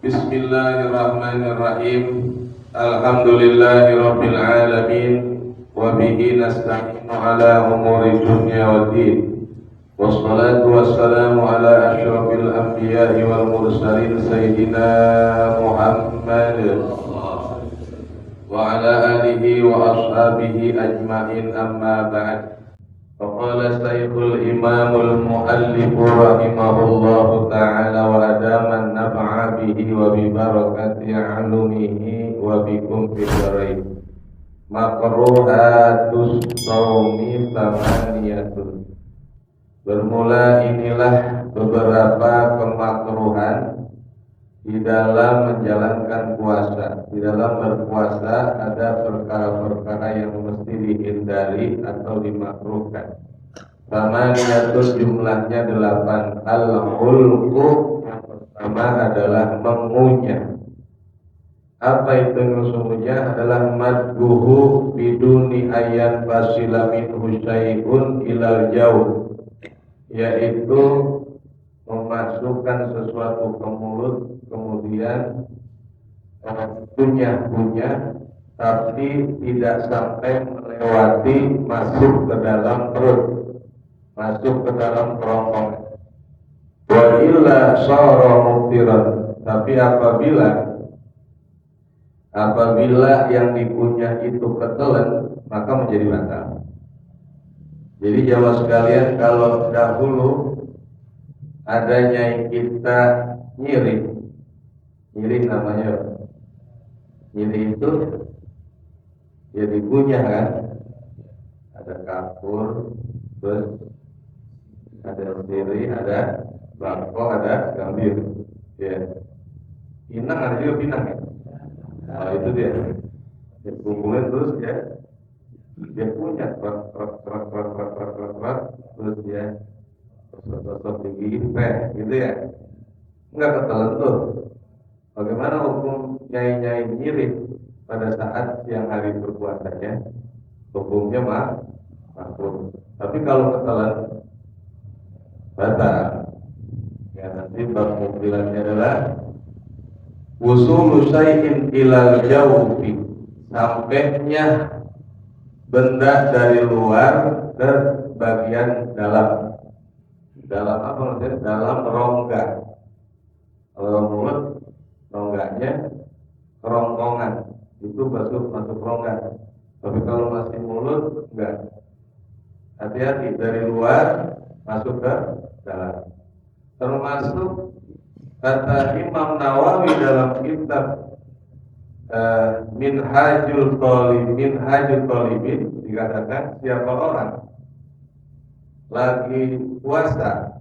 Bismillahirrahmanirrahim. Alhamdulillahirabbil alamin wa bihi nasta'inu ala umuri dunya waddin. Wassalatu wassalamu ala asyrafil anbiya'i wal mursalin sayyidina Muhammad wa ala alihi wa ashabihi ajmain, amma ba'd. Faqala Syekhul Imamul Muallif rahimahullahu ta'ala wa adaman naf'a bihi wa bi barakati 'ulumihi wa bikum fid dharain. Makruhatus shaumi thamaniyatun. Bermula inilah beberapa kemakruhan di dalam menjalankan puasa. Di dalam berpuasa ada perkara-perkara yang mesti dihindari atau dimakruhkan. Thamaniyatun, jumlahnya 8. Al-hulqu, yang pertama adalah mengunyah. Apa itu sesungguhnya? Adalah madbuhu biduni ayat fasila minhu syai'un ilal jauh, yaitu memasukkan sesuatu ke mulut kemudian kunyah-kunyah tapi tidak sampai melewati masuk ke dalam perut, masuk ke dalam kerongkongan. Wa illa syara muftiran, tapi apabila yang dikunyah itu ketelan, maka menjadi batal. Jadi jamaah sekalian, kalau dahulu adanya kita nyiri namanya, nyiri itu ya dikunyah kan, ada kapur, terus ada siri, ada bangko, ada gambir, ya. Pinang ada juga pinang ya. Nah, itu dia. Dikumpulin terus ya, dia punya terus dia sosok tinggi gitu ya, nggak ketelan tuh. Bagaimana hukum nyai nyiri pada saat siang hari berpuasanya? Hukumnya makruh. Tapi kalau ketelan batal. Ya, nanti bab mukbilannya adalah wusulu syai'in ilal jawfi, sampainya benda dari luar ke bagian dalam. Dalam apa maksudnya? Dalam rongga. Kalau mulut, rongganya kerongkongan, itu masuk rongga. Tapi kalau masih mulut, enggak. Hati-hati, dari luar masuk ke dalam. Termasuk kata Imam Nawawi dalam kitab Minhajul Talibin dikatakan, siapa orang lagi puasa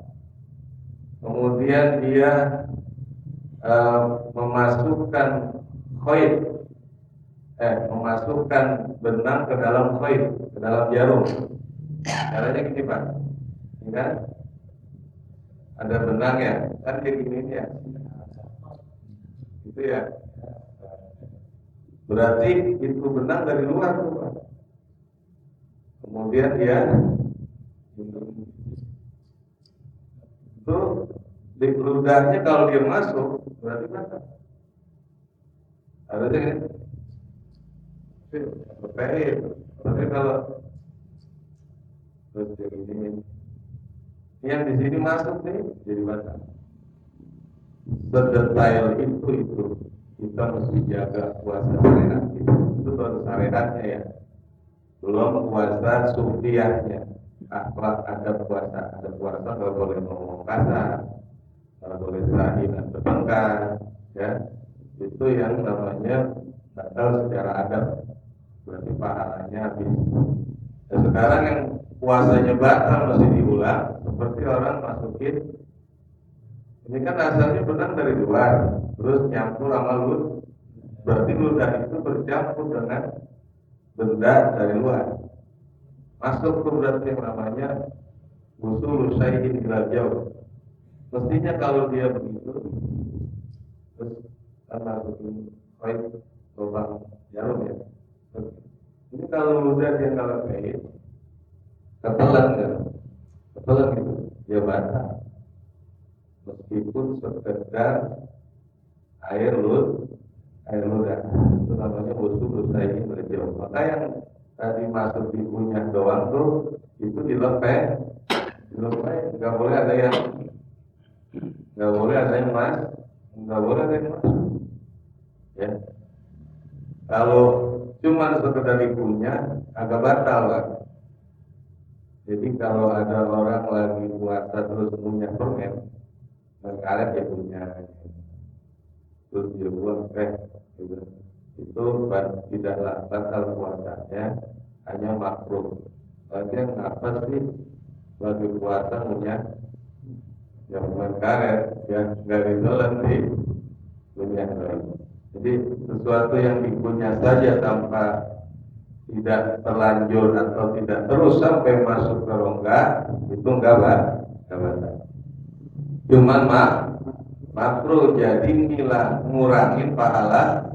kemudian dia memasukkan memasukkan benang ke dalam khoid, ke dalam jarum. Caranya gini Pak, ini kan ada benang ya, kan kayak gini ya, gitu ya. Berarti itu benang dari luar tuh Pak. Kemudian dia itu di ludahnya, kalau dia masuk berarti batal. Harusnya kan berpehit. Tapi kalau terus ini yang di sini masuk nih jadi batal. Sedetail itu kita mesti jaga puasa syariat itu baru syariatnya ya, belum puasa sufiahnya. Akhlak ada puasa nggak boleh ngomong kasar, nggak boleh sahih dan bertengkar, ya. Itu yang namanya batal secara adab, berarti pahalanya habis. Dan sekarang yang puasanya batal masih diulang, seperti orang masukin, ini kan asalnya benang dari luar, terus nyampur sama ludah, berarti ludah itu bercampur dengan benda dari luar. Masuk ke berarti yang namanya wusulu syai'in ilal jauh. Mestinya kalau dia begitu, terus karena bikin khoid lubang jarum ya. Ini kalau ludah dia kalau kayak ketelan kan, ketelan gitu, dia batal. Meskipun sekedar air ludah. Itu namanya usul ini berjauh. Maka yang tadi masuk di kunyah doang tuh itu dilepeh, nggak boleh ada yang mas, nggak boleh ada yang masuk. Ya, kalau cuma sekedar dikunyah agak batal kan. Jadi kalau ada orang lagi puasa terus punya permen, karet ya punya, terus dia buang gitu. Itu tidaklah batal puasanya, hanya makruh. Lagian apa sih lagi puasa punya yang bukan karet, yang nggak didolan di punya. Jadi sesuatu yang dikunyah saja tanpa tidak terlanjur atau tidak terus sampai masuk ke rongga itu enggak batal. Cuman makruh, jadi inilah ngurangin pahala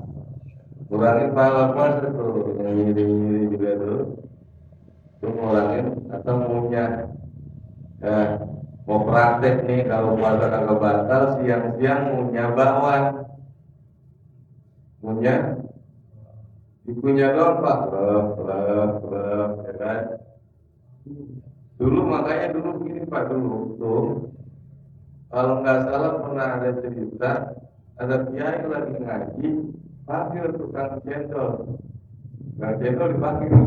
puasa tuh, yang nyiri juga tuh, itu ngurangin atau punya mau praktek nih kalau puasa kagak batal siang-siang punya bakwan, punya dikunyah doang Pak, ya kan? Dulu makanya begini Pak, dulu tuh kalau nggak salah pernah ada cerita ada kiai lagi ngaji panggil tukang cendol dipanggil,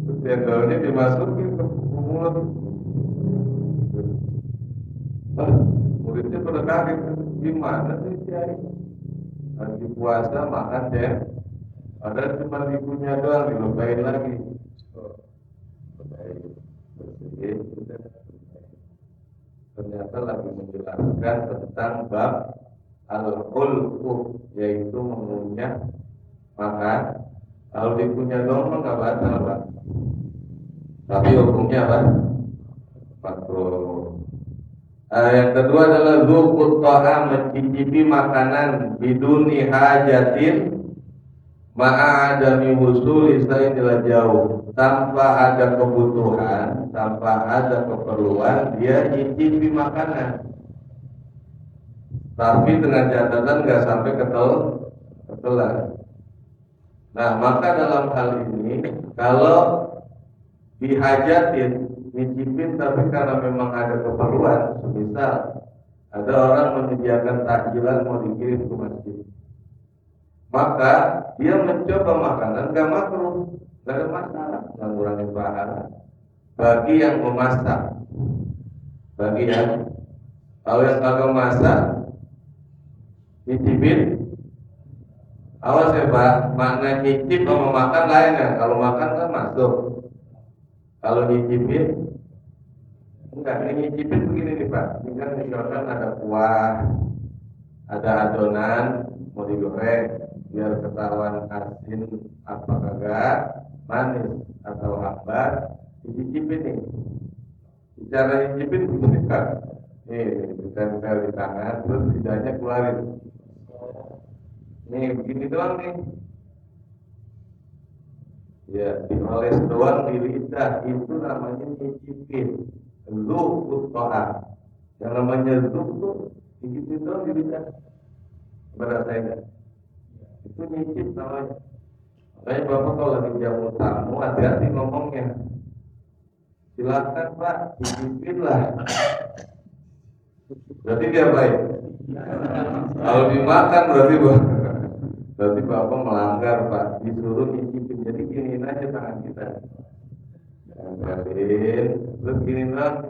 terus cendolnya dimasukin ke mulut. Muridnya pada kaget, gimana sih kiai lagi puasa makan padahal cuma dikunyah doang, dilebahin lagi. Ternyata lagi menjelaskan tentang bab al-khulqu, yaitu mengunyah makan. Kalau dikunyah doang nggak batal Pak, tapi hukumnya apa? Makruh. Yang kedua adalah zuqut ta'am, mencicipi makanan biduni hajatin ma'adami wusuli ila jauh, tanpa ada kebutuhan, tanpa ada keperluan, dia nyicipi makanan, tapi dengan catatan nggak sampai ketelan. Nah, maka dalam hal ini kalau dihajatin nyicipin tapi karena memang ada keperluan, misal ada orang menyediakan takjilan mau dikirim ke masjid, maka dia mencoba makanan gak makruh, gak ada masalah, gak ngurangin pahala bagi yang memasak. Bagi yang kalau yang kagak masak nyicipin, awas ya Pak, makna nyicip sama makan lain ya. Kalau makan kan masuk, kalau nyicipin enggak. Nyicipin begini nih Pak, ini kan misalkan ada kuah, ada adonan mau digoreng biar ketahuan asin apa kagak, manis atau hambar, dicicipin nih. Cara nyicipin begini Pak, nih ditempel di tangan, terus lidahnya keluarin, nih begini doang nih, ya dioles doang di lidah, itu namanya nyicipin. Zuqut ta'am, yang namanya zuq tuh digigit doang di lidah, berasain. Itu nyicip namanya. Makanya Bapak kalau lagi jamu tamu hati-hati ngomongnya. Silakan Pak, cicipin lah. Berarti dia baik. Kalau dimakan berarti Bapak melanggar Pak. Disuruh nyicipin. Jadi giniin aja tangan kita. Angkatin, terus giniin lah.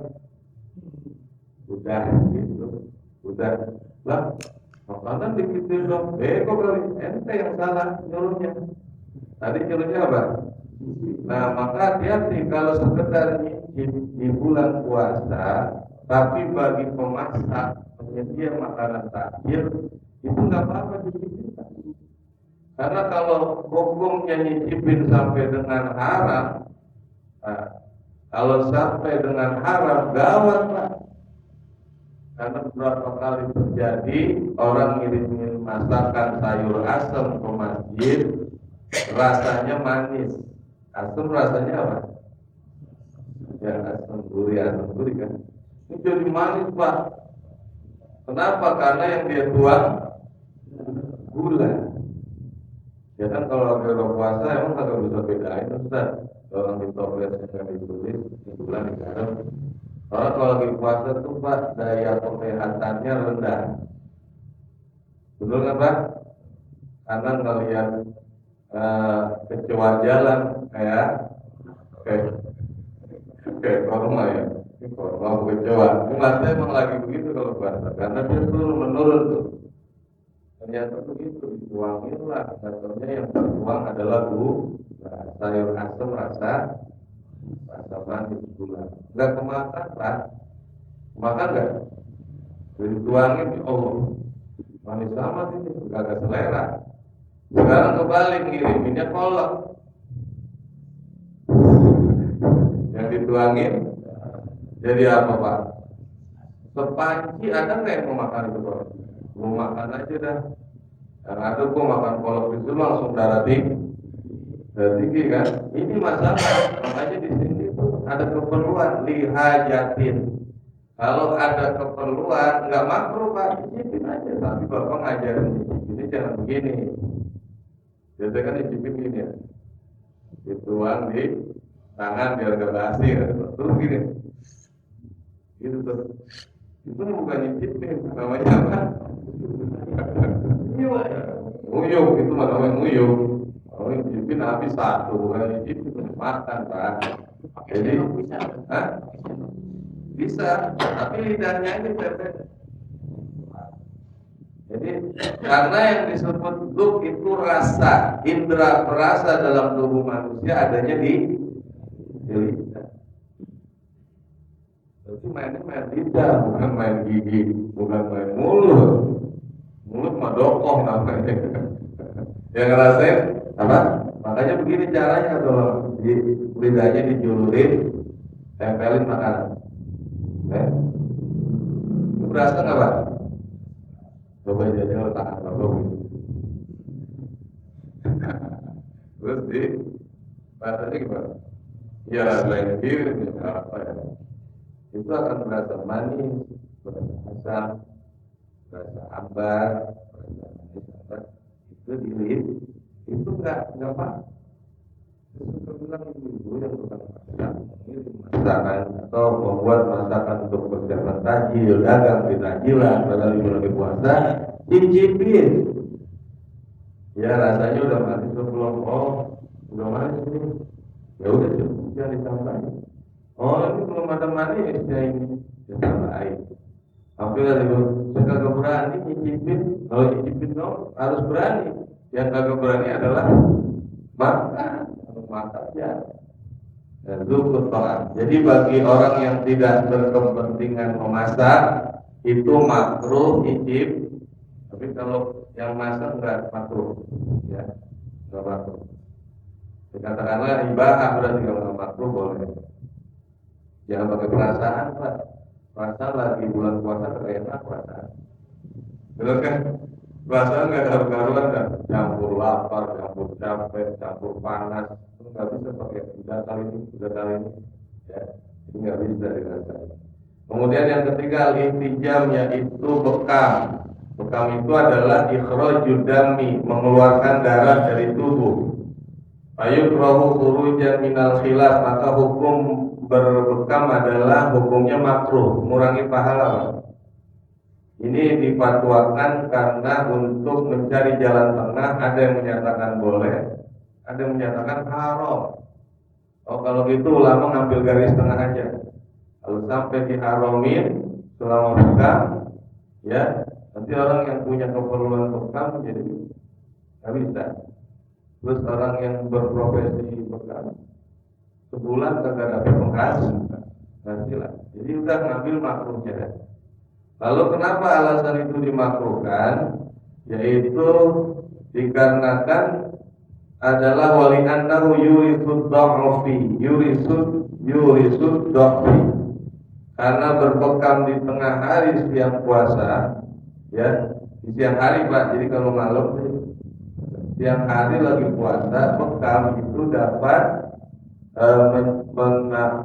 Udah gitu. Udah lah. Makanan dikitin dong. Kok kali ente yang salah nyuruhnya. Tadi nyuruhnya apa? Nah, maka hati-hati kalau sekedar nyicip di bulan puasa, tapi bagi pemasak penyedia makanan takjil itu nggak apa-apa dicicipin. Karena kalau hukumnya nyicipin sampai dengan haram, nah, kalau sampai dengan haram gawat Pak. Karena beberapa kali terjadi orang ngirimin masakan sayur asam ke masjid, rasanya manis. Asam rasanya apa? Ya asam gurih kan. Ini jadi manis Pak. Kenapa? Karena yang dia tuang gula. Ya kan kalau lagi puasa emang kagak bisa bedain Ustaz. Kalau di toplesnya nggak ditulis, di gula di garam. Orang kalau lagi puasa tuh Pak daya kesehatannya rendah. Betul kan Pak? Karena ngelihat kecoa jalan kayak kayak korma ya. Ini korma bukan kecoa. Ini maksudnya emang lagi begitu kalau puasa. Karena dia turun menurun tuh. Ternyata begitu dituangin lah. Contohnya yang tertuang adalah sayur asam rasa manis gula. Enggak kemakan Pak. Makan enggak? Dituangin ya Allah. Manis amat ini, agak selera. Sekarang kebalik ngiriminnya kolak. Yang dituangin jadi apa Pak? Sepanci ada nggak yang mau makan itu kolak? Mau makan aja dah. Yang ada gua makan kolak itu langsung darah tinggi kan? Ini masalah. Makanya di sini tuh ada keperluan lihajatin. Kalau ada keperluan nggak makruh Pak, cicipin aja. Tapi Bapak ngajarin ini jangan begini. Biasanya kan dicicipin gini ya, dituang di tangan biar gak basi ya. Terus gini, gitu tuh. Itu bukan nyicipin, namanya apa? Nguyuh, itu namanya nguyuh. Kalau nyicipin habis satu, bukan nyicipin makan Pak. Jadi, bisa, tapi lidahnya ini bebek. Jadi karena yang disebut dzuk itu rasa, indera perasa dalam tubuh manusia adanya di lidah. Jadi mainnya main lidah, bukan main gigi, bukan main mulut. Mulut mah dokoh namanya. Yang ngerasain apa? Makanya begini caranya kalau di lidahnya dijulurin, tempelin makanan. Berasa nggak Pak? Coba jajal tangan Bapak gitu. Terus di rasanya gimana? Ya lain diri apa ya? Itu akan berasa manis, berasa asam, berasa ambar, berasa manis apa? Itu dilihat, itu nggak Pak. Itu bilang ibu yang tukang masakan atau membuat masakan untuk persiapan tajil, dagang di tajilan, padahal ibu lagi puasa, cicipin. Ya rasanya udah manis belum? Oh, udah manis nih. Ya udah cukup, jangan ditambahin. Oh ini belum ada manisnya ini, ya tambahin. Hampir ada saya kagak berani cicipin. Kalau cicipin dong harus berani. Yang kagak berani adalah makan. Makan ya. Jadi bagi orang yang tidak berkepentingan memasak itu makruh icip. Tapi kalau yang masak enggak makruh, ya enggak makruh. Dikatakanlah ibadah berarti kalau enggak makruh boleh. Jangan pakai perasaan Pak. Perasaan lagi bulan puasa enak perasaan. Betul kan? Perasaan nggak karu-karuan kan? Campur lapar, campur capek, campur panas. Nggak bisa pakai udah kali ini, ya, ini nggak bisa dirasakan. Kemudian yang ketiga al-intijam yaitu bekam. Bekam itu adalah ikhrajud dami, mengeluarkan darah dari tubuh. Ayukrahu khurujan minal khilaf, maka hukum berbekam adalah hukumnya makruh, mengurangi pahala. Ini difatwakan karena untuk mencari jalan tengah, ada yang menyatakan boleh, ada yang menyatakan haram. Oh kalau gitu ulama ngambil garis tengah aja. Kalau sampai diharamin selama bekam, ya nanti orang yang punya keperluan bekam jadi nggak bisa. Terus orang yang berprofesi bekam sebulan kagak dapat penghasilan, jadi udah ngambil makruhnya. Lalu kenapa alasan itu dimakruhkan? Yaitu dikarenakan adalah wali annahu yurisud dha'fi, yurisud dha'fi. Karena berbekam di tengah hari siang puasa, ya di siang hari Pak. Jadi kalau malam siang hari lagi puasa, bekam itu dapat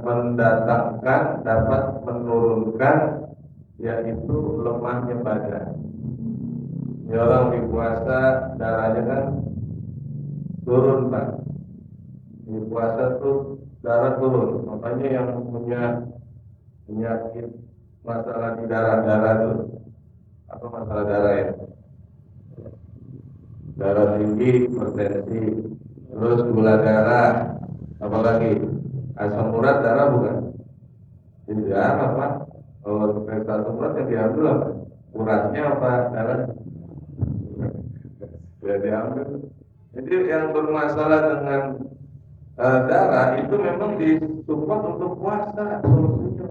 mendatangkan, dapat menurunkan yaitu lemahnya badan, Ya orang di puasa darahnya kan turun Pak. Di puasa tuh darah turun. Makanya yang punya penyakit masalah di darah tuh apa masalah darah ya? Darah tinggi, hipertensi, terus gula darah, apalagi asam urat darah bukan? Jadi darah Pak. Kalau asam urat yang diambil apa? Uratnya apa darah? Ya diambil. Jadi yang bermasalah dengan darah itu memang disupport untuk puasa solusinya.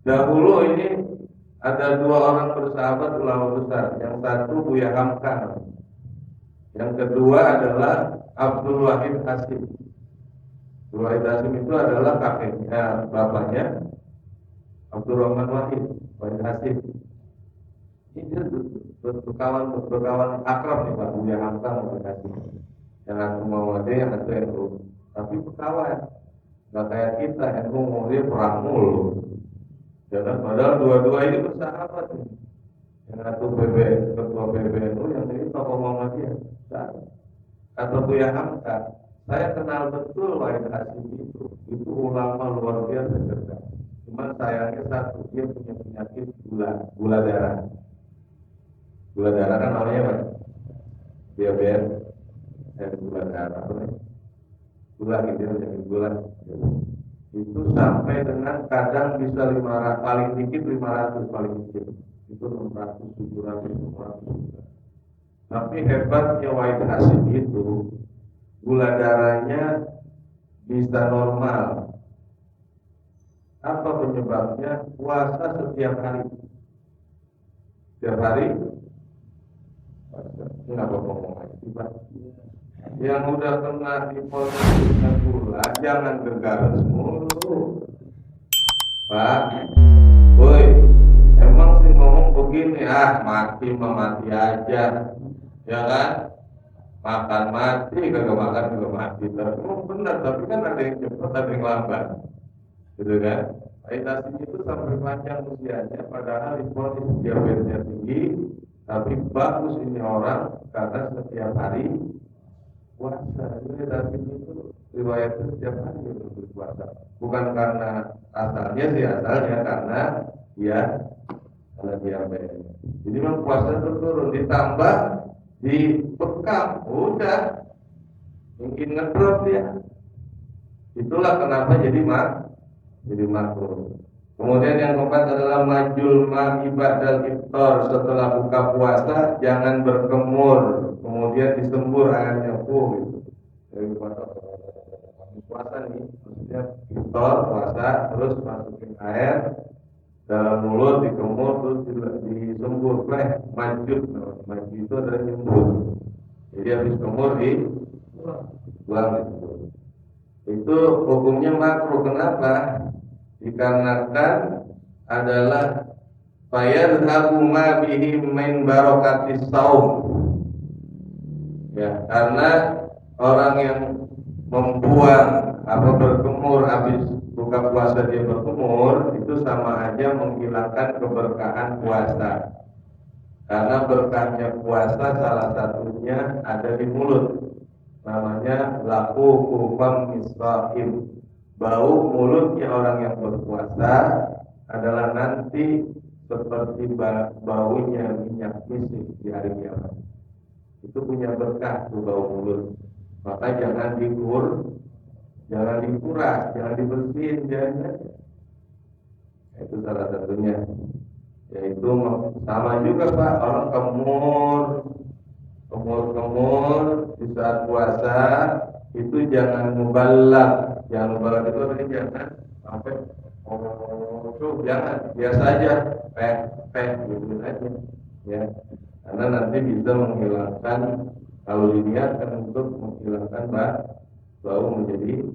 Dahulu ini ada dua orang bersahabat ulama besar. Yang satu Buya Hamka, yang kedua adalah Abdul Wahid Hasim. Abdul Wahid Hasim itu adalah kakeknya, bapaknya Abdul Rahman Wahid Hasim. Ini berkawan akrab nih Pak Buya Hamka Wahid Hasim. Yang aku Muhammadiyah, yang satu NU, tapi berkawan. Nggak kayak kita NU mau dia perang mulu. Jangan padahal dua-dua ini bersahabat nih. Yang satu ketua PBNU, yang ini tokoh Muhammadiyah. Atau Buya Hamka, saya kenal betul Wahid Hasim itu ulama luar biasa cerdas. Cuma sayangnya satu, dia punya penyakit gula darah. Gula darah kan namanya apa? Diabetes. Gula darah, gula gitu ya, gula itu sampai dengan kadang bisa 500, paling dikit 500, paling dikit itu 600, 700, 500. Tapi hebatnya Wahid Hasim itu gula darahnya bisa normal. Apa penyebabnya? Puasa setiap hari. Setiap hari nggak ngomong lagi Pak. Yang udah kena hipotensi gula jangan gegaras mulu Pak. Woi, emang sih ngomong begini, mati mah mati aja, ya kan? Makan mati, kagak makan juga mati. Tapi benar, tapi kan ada yang cepat, ada yang lambat, gitu kan? Haidhasim itu sampai panjang usianya, padahal hipotensi diabetesnya tinggi, tapi bagus ini orang karena setiap hari puasa. Ini Haidhasim itu riwayatnya setiap hari itu berpuasa. Bukan karena asalnya karena dia diabetes. Jadi memang puasa itu turun, ditambah dibekam, udah mungkin ngedrop dia. Itulah kenapa jadi makruh. Kemudian yang keempat adalah majul ma'ibadal iftar, setelah buka puasa jangan berkemur, kemudian disembur airnya gitu. Dari puasa nih, maksudnya iftar puasa, terus masukin air dalam mulut, dikemur, terus disembur. Majul itu adalah nyembur. Jadi habis kemur buang disembur. Itu hukumnya makruh. Kenapa? Dikarenakan adalah fayadhabu ma bihi min barakatis saum. Ya, karena orang yang membuang apa berkemur habis buka puasa dia berkemur itu sama aja menghilangkan keberkahan puasa. Karena berkahnya puasa salah satunya ada di mulut. Namanya laku kufam misraim. Bau mulutnya orang yang berpuasa adalah nanti seperti baunya minyak misik di hari kiamat. Itu punya berkah tuh bau mulut. Maka jangan dikuras, jangan dibersihin, jangan. Itu salah satunya. Yaitu sama juga Pak, orang kemur di saat puasa itu jangan mubalak. Jangan mubalak itu artinya jangan sampai jangan, biasa aja gitu aja ya, karena nanti bisa menghilangkan, kalau diniatkan untuk menghilangkan bau menjadi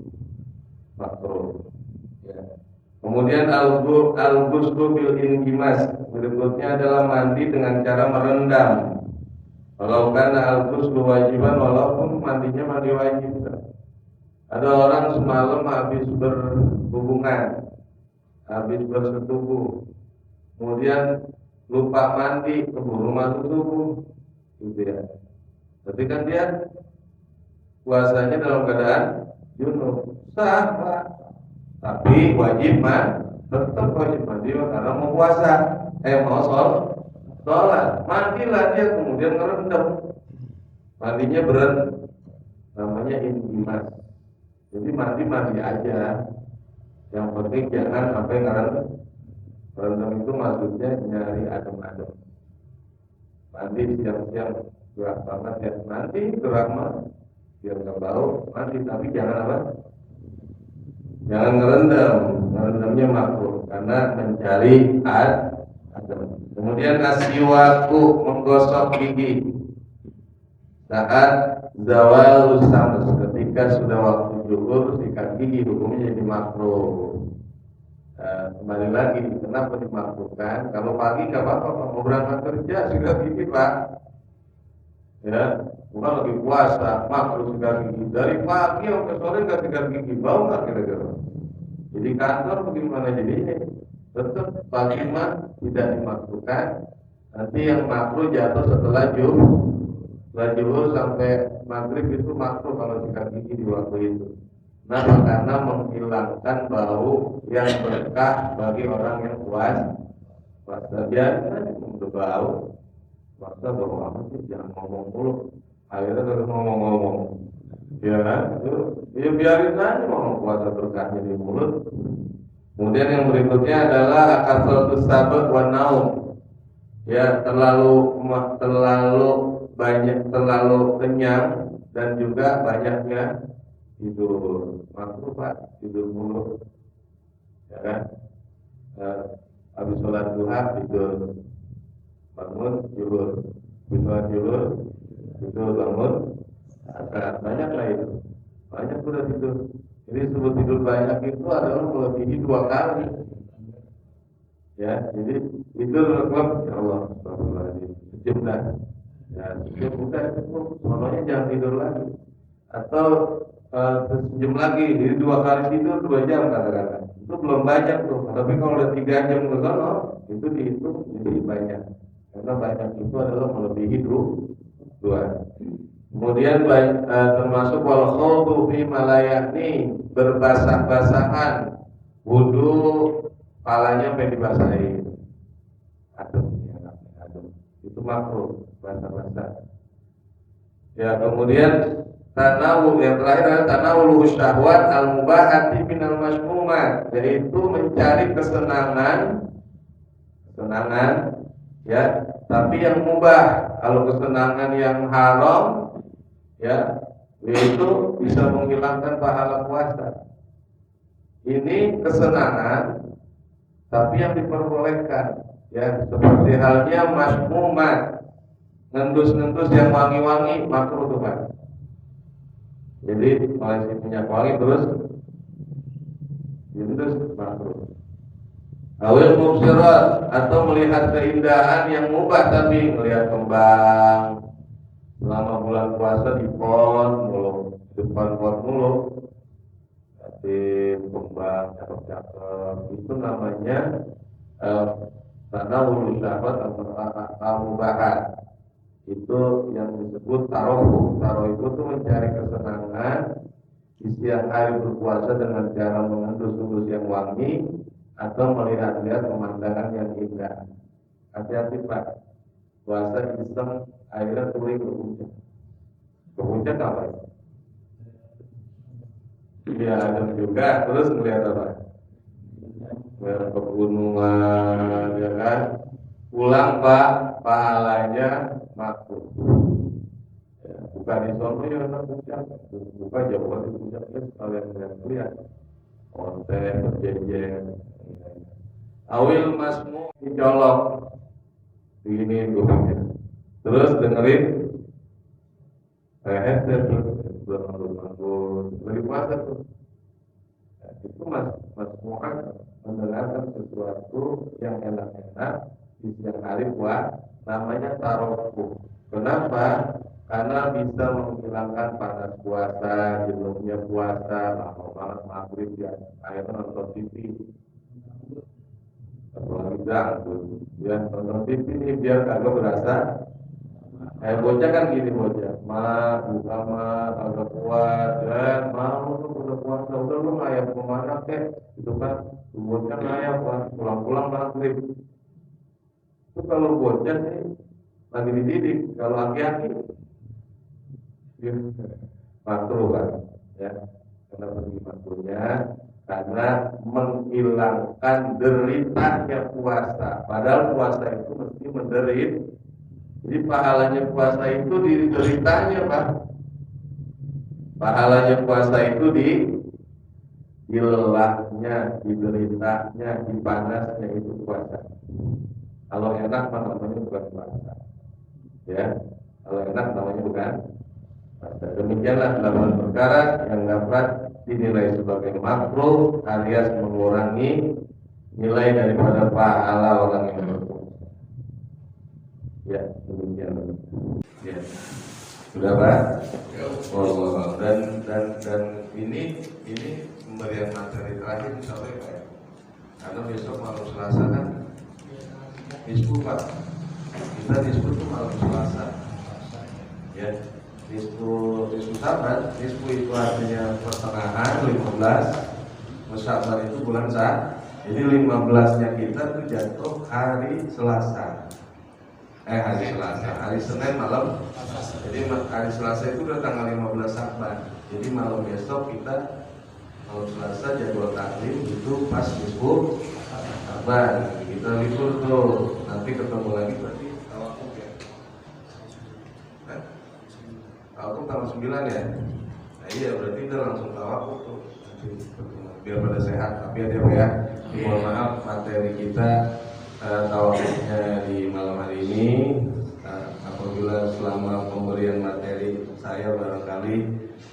makruh ya. Kemudian al-ghuslu bil ingimas, berikutnya adalah mandi dengan cara merendam. Kalau karena al-ghuslu wajiban, walaupun mandinya mandi wajib. Ada orang semalam habis berhubungan, habis bersetubuh, kemudian lupa mandi, keburu masuk subuh. gitu ya. Tapi kan dia puasanya dalam keadaan junub, sah Pak. Tapi wajib tetap wajib mandi karena mau puasa, mau sholat, mandilah dia kemudian ngerendam, mandinya namanya intimas. Jadi mandi aja, yang penting jangan sampai ngerendam. Ngerendam itu maksudnya nyari adem-adem. Mandi siang-siang gerak banget ya, nanti gerak mah biar nggak bau, mandi tapi jangan apa? Jangan ngerendamnya makruh karena mencari adem. Kemudian asyiwaku, menggosok gigi saat zawal syams, ketika sudah waktu zuhur sikat gigi hukumnya jadi makruh. Kembali lagi, kenapa dimakruhkan? Kalau pagi nggak apa-apa, mau berangkat kerja sikat gigi Pak. Ya, bukan lagi puasa, makruh sikat gigi. Dari pagi sampai sore nggak sikat gigi, bau nggak kira-kira? Jadi kantor bagaimana jadinya? Tetap pagi mah tidak dimakruhkan. Nanti yang makruh jatuh setelah zuhur sampai maghrib itu makruh kalau sikat gigi di waktu itu. Nah, karena menghilangkan bau yang berkah bagi orang yang puasa. Biasanya udah bau, puasa bau amat sih, jangan ngomong mulu. Akhirnya terus ngomong-ngomong, ya kan? Ya biarin aja ngomong, puasa berkahnya di mulut. Kemudian yang berikutnya adalah akasratus sabaq wan naum. Ya, terlalu banyak, terlalu kenyang dan juga banyaknya tidur. Makruh Pak, tidur mulu, ya kan? Habis sholat duha tidur, bangun tidur, habis sholat tidur bangun, banyak lah itu, banyak sudah tidur. Jadi sebut tidur banyak itu adalah melebihi 2 kali. Ya, jadi tidur klub, ya Allah, astagfirullahaladzim, sejam dah. Ya, sejam udah cukup, semuanya jangan tidur lagi. Atau sejam lagi, jadi 2 kali tidur 2 jam katakanlah. Itu belum banyak tuh. Tapi kalau udah 3 jam ke sana, itu dihitung jadi banyak. Karena banyak itu adalah melebihi 2. Kemudian termasuk wal khawdu fi malayani, berbasah-basahan, wudu palanya sampai dibasahin. Adem. Itu makruh, basah-basah. Ya, kemudian tanawul, yang terakhir adalah tanawul syahwat al-mubahati minal masmumat, yaitu mencari kesenangan ya, tapi yang mubah. Kalau kesenangan yang haram ya, yaitu bisa menghilangkan pahala puasa. Ini kesenangan tapi yang diperbolehkan, ya, seperti halnya masmumat, ngendus yang wangi-wangi, makruh tuh Pak. Jadi oleh minyak wangi terus makruh. Awil mubsirat, atau melihat keindahan yang mubah, tapi melihat kembang selama bulan puasa di pon mulu, depan pon mulu, di kembang cakep-cakep, itu namanya tanawul syahwat atau mubahat. Itu yang disebut tarofu. Tarofu itu mencari kesenangan di siang hari berpuasa dengan cara mengendus-endus yang wangi atau melihat-lihat pemandangan yang indah. Hati-hati Pak, puasa iseng akhirnya turun ke puncak. Ke puncak apa? Ya, ada juga. Terus melihat apa? Melihat pegunungan, ya kan? Pulang Pak, pahalanya makruh. Ya, bukan di sono ya anak puncak, bukan jauh di puncaknya sekalian lihat konten berjejer. Awil masmu dicolok, begini gue pikir. Terus dengerin belum beri puasa tuh. Ya, itu masmu'an, mendengarkan sesuatu yang enak-enak di siang hari namanya tarofu. Kenapa? Karena bisa menghilangkan panas puasa, jenuhnya puasa, lama banget maghrib ya, akhirnya nonton TV. Apalagi dangdut, ya nonton TV ini biar kagak berasa Kayak bocah kan gini bocah, buka agak kuat kan, mau tuh udah puasa, udah lu ngayap kemana kek, itu kan, bocah ngayap kan, pulang-pulang maghrib. Itu kalau bocah sih lagi dididik, kalau aki-aki dia makruh kan, ya, karena pergi makruhnya, karena menghilangkan deritanya puasa. Padahal puasa itu mesti menderita. Jadi pahalanya puasa itu di deritanya, Pak. Pahalanya puasa itu di lelahnya, di deritanya, di panasnya itu puasa. Kalau enak mah namanya bukan puasa. Ya, kalau enak namanya bukan puasa. Demikianlah 8 perkara yang dapat dinilai sebagai makruh alias mengurangi nilai daripada pahala orang yang berpuasa. Ya, demikian. Ya. Sudah, Pak? Oh, dan ini pemberian materi terakhir sampai Pak ya. Karena besok malam Selasa kan Nisbu, Pak. Kita Nisbu itu malam Selasa. Ya. Nisbu Saban, Nisbu itu artinya pertengahan 15. Saban itu bulan Sa'ban. Jadi 15-nya kita itu jatuh hari Selasa. Hari Selasa, hari Senin malam. Jadi hari Selasa itu udah tanggal 15 Saban. Jadi malam besok kita malam Selasa jadwal taklim itu pas Nisbu Saban. Kita libur tuh. Nanti ketemu lagi berarti tawakuf ya. Tawakuf tanggal 9 ya. Nah iya berarti kita langsung tawakuf tuh. Nanti biar pada sehat. Tapi ya, mohon maaf materi kita tawakufnya di malam hari ini. Apabila selama pemberian materi saya barangkali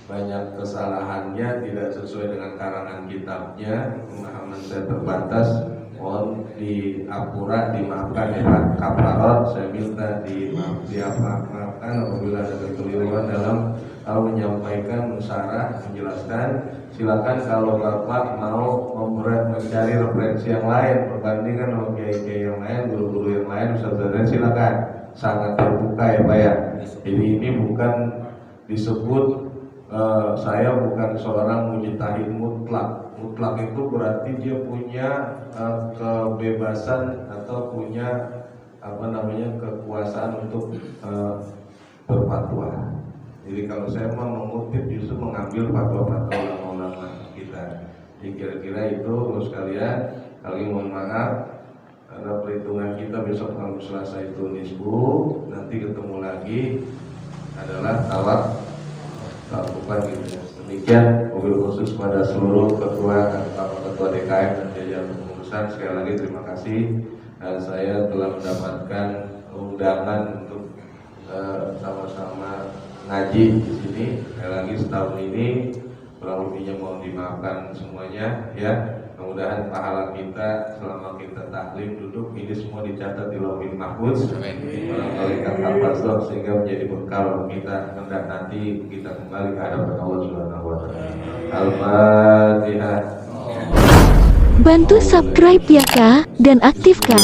banyak kesalahannya, tidak sesuai dengan karangan kitabnya, pemahaman saya terbatas, mohon diampura, dimaafkan ya Pak Kaparot. Saya minta dimaafkan apabila ada kekeliruan dalam menyampaikan musyarah, menjelaskan. Silakan kalau Bapak mau mencari referensi yang lain, perbandingan sama kiai-kiai yang lain, guru-guru yang lain, ustaz-ustaz, silakan. Sangat terbuka ya Pak ya. Jadi ini bukan disebut saya bukan seorang mujtahid mutlak. Mutlak itu berarti dia punya kebebasan atau punya kekuasaan untuk berfatwa. Jadi kalau saya mau mengutip justru mengambil fatwa-fatwa ulama-ulama kita. Jadi kira-kira itu sekalian. Kali mohon maaf karena perhitungan kita besok malam Selasa itu Nisbu. Nanti ketemu lagi adalah tawakupan gitu. Demikian mobil khusus pada seluruh ketua DKM dan jajaran pengurusan. Sekali lagi terima kasih. Saya telah mendapatkan undangan untuk sama-sama ngaji di sini. Sekali lagi setahun ini kurang lebihnya mohon dimaafkan semuanya ya. Mudah-mudahan pahala kita selama kita taklim duduk ini semua dicatat di Lauhul Mahfuz oleh Al-Faslah sehingga menjadi bekal kita hendak nanti kita kembali ke hadapan Allah Subhanahu wa taala. Al-Fatihah. Bantu subscribe ya Kak dan aktifkan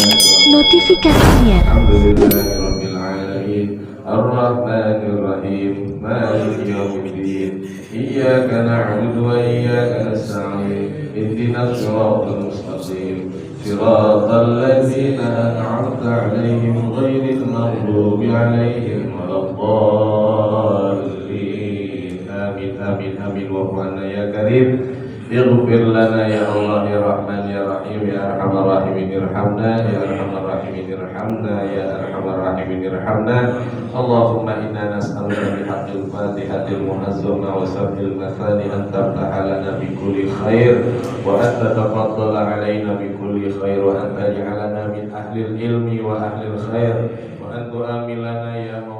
notifikasinya. Alhamdulillahirabbil alamin. Ar-Rahmanir Rahim. Maliki yaumiddin. Iyyaka na'budu wa iyyaka nasta'in. اهدنا الصراط المستقيم صراط الذين أنعمت عليهم غير المغضوب عليهم ولا الضالين آمين آمين آمين واعف عنا يا كريم اغفر لنا يا الله يا رحمن يا رحيم يا أرحم الراحمين ارحمنا يا أرحم الراحمين ارحمنا يا أرحم الراحمين ارحمنا اللهم إنا نسألك بحق الفاتحة المعظمة وسبح المثاني أن تفتح لنا بكل خير وأن تتفضل علينا بكل خير وأن تجعلنا من أهل العلم وأهل الخير وأن تؤمن لنا يا مولانا